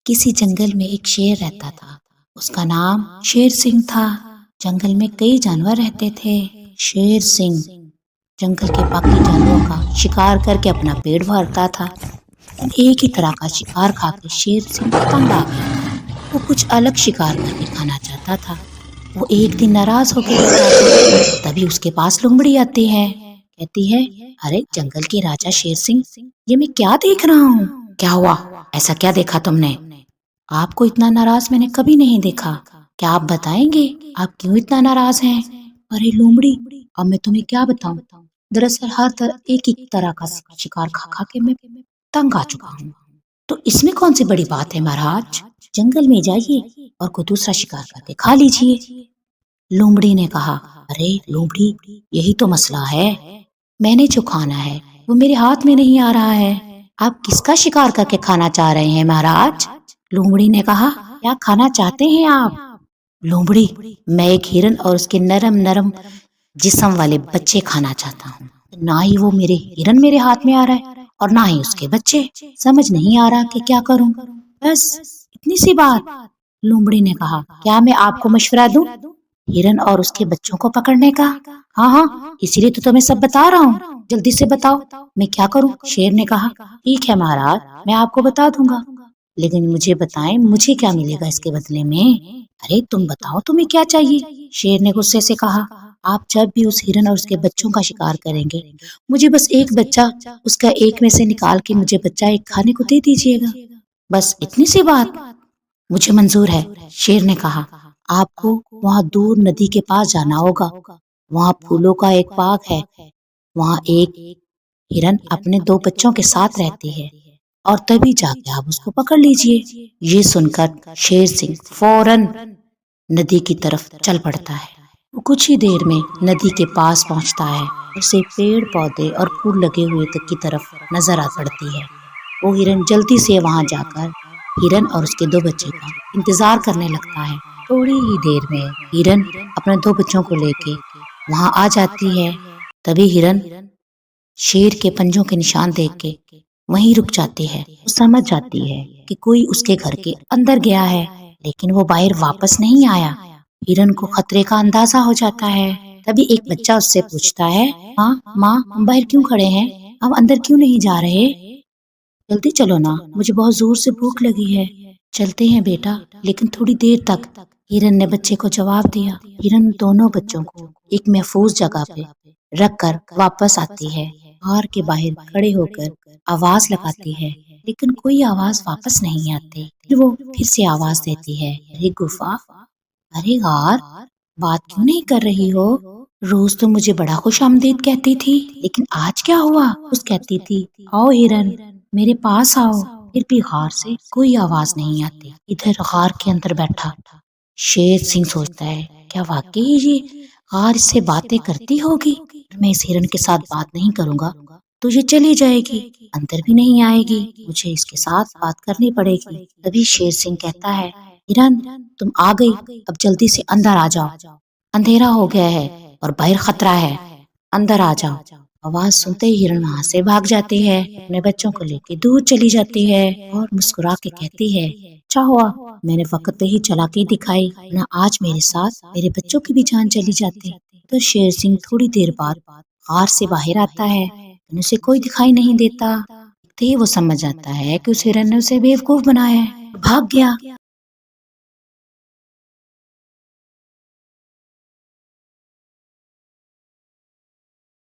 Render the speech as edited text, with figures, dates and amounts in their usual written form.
किसी जंगल में एक शेर रहता था। उसका नाम शेर सिंह था। जंगल में कई जानवर रहते थे। शेर सिंह जंगल के बाकी जानवरों का शिकार करके अपना पेट भरता था, लेकिन एक ही तरह का शिकार खा के शेर सिंह तंग आ गया था। वो कुछ अलग शिकार करके खाना चाहता था। वो एक दिन नाराज होकर बैठा था, तभी उसके पास लोमड़ी आती है। कहती है, अरे जंगल के राजा शेर सिंह, ये मैं क्या देख रहा हूँ? क्या हुआ? ऐसा क्या देखा तुमने? आपको इतना नाराज मैंने कभी नहीं देखा। क्या आप बताएंगे आप क्यों इतना नाराज हैं? अरे लोमड़ी, अब मैं तुम्हें क्या बताऊं? दरअसल हर तरह एक ही तरह का शिकार खा खा के मैं तंग आ चुका हूँ। तो इसमें कौन सी बड़ी बात है महाराज? जंगल में जाइए और कोई दूसरा शिकार करके खा लीजिए। लोमड़ी ने कहा, अरे लोमड़ी, यही तो मसला है। मैंने जो खाना है वो मेरे हाथ में नहीं आ रहा है। आप किसका शिकार करके खाना चाह रहे हैं महाराज? लोमड़ी ने कहा, क्या खाना चाहते हैं आप? लोमड़ी, मैं एक हिरन और उसके नरम नरम जिस्म वाले बच्चे खाना चाहता हूँ। ना ही वो मेरे हिरन मेरे हाथ में आ रहा है और ना ही उसके बच्चे। समझ नहीं आ रहा कि क्या करूं। बस इतनी सी बात। लोमड़ी ने कहा, क्या मैं आपको मशवरा दूं हिरन और उसके बच्चों को पकड़ने का? हाँ हाँ, इसीलिए तो तुम्हें सब बता रहा हूँ। जल्दी से बताओ मैं क्या करूं? शेर ने कहा, ठीक है महाराज, मैं आपको बता दूंगा, लेकिन मुझे बताएं मुझे क्या मिलेगा इसके बदले में? अरे तुम बताओ तुम्हें क्या चाहिए? शेर ने गुस्से से कहा, आप जब भी उस हिरन और उसके बच्चों का शिकार करेंगे, मुझे बस एक बच्चा उसका एक में से निकाल के मुझे बच्चा एक खाने को दे दीजिएगा। बस इतनी सी बात। मुझे मंजूर है, शेर ने कहा। आपको वहाँ दूर नदी के पास जाना होगा। वहाँ फूलों का एक बाग है। वहाँ एक हिरन अपने दो बच्चों के साथ रहती है और तभी जाके आप उसको पकड़ लीजिए। ये सुनकर शेर सिंह फौरन नदी की तरफ चल पड़ता है। वो कुछ ही देर में नदी के पास पहुंचता है। उसे पेड़ पौधे और फूल लगे हुए तक की तरफ नजर आ पड़ती है। वो हिरन जल्दी से वहां जाकर हिरन और उसके दो बच्चे का इंतजार करने लगता है। थोड़ी ही देर में हिरन अपने दो बच्चों को लेके वहां आ जाती है। तभी हिरन शेर के पंजों के निशान देख के वहीं रुक जाती है। वो समझ जाती है कि कोई उसके घर के अंदर गया है, लेकिन वो बाहर वापस नहीं आया। हिरन को खतरे का अंदाजा हो जाता है। तभी एक बच्चा उससे पूछता है, हाँ माँ, हम बाहर क्यों खड़े हैं? हम अंदर क्यों नहीं जा रहे? जल्दी चलो ना, मुझे बहुत जोर से भूख लगी है। चलते हैं बेटा, लेकिन थोड़ी देर तक। हिरन ने बच्चे को जवाब दिया। हिरन दोनों बच्चों को एक महफूज जगह पे रख कर वापस आती है। हार के बाहर खड़े होकर आवाज लगाती है, लेकिन कोई आवाज वापस नहीं आती। फिर वो फिर से आवाज देती है, अरे गुफा, अरे यार, बात क्यों नहीं कर रही हो? रोज तो मुझे बड़ा खुशामदीद कहती थी, लेकिन आज क्या हुआ? उस कहती थी, आओ हिरन, मेरे पास आओ। फिर भी गार से कोई आवाज नहीं आती। इधर गार के अंदर बैठा शेर सिंह सोचता है, क्या वाकई ये गार इससे बातें करती होगी? मैं इस हिरन के साथ बात नहीं करूंगा तो ये चली जाएगी, अंदर भी नहीं आएगी। मुझे इसके साथ बात करनी पड़ेगी। तभी शेर सिंह कहता है, हिरन, तुम आ गई, अब जल्दी से अंदर आ जाओ। अंधेरा हो गया है और बाहर खतरा है, अंदर आ जाओ। आवाज सुनते ही हिरन वहां से भाग जाती है, अपने बच्चों को लेके दूर चली जाती है और मुस्कुरा के कहती है, अच्छा हुआ मैंने वक्त पे ही चालाकी दिखाई, ना आज मेरे साथ मेरे बच्चों की भी जान चली जाती। तो शेर सिंह थोड़ी देर बाद गार से बाहर आता है, लेकिन उसे कोई दिखाई नहीं देता। तो वो समझ जाता है कि उस हिरन ने उसे बेवकूफ बनाया है, भाग गया।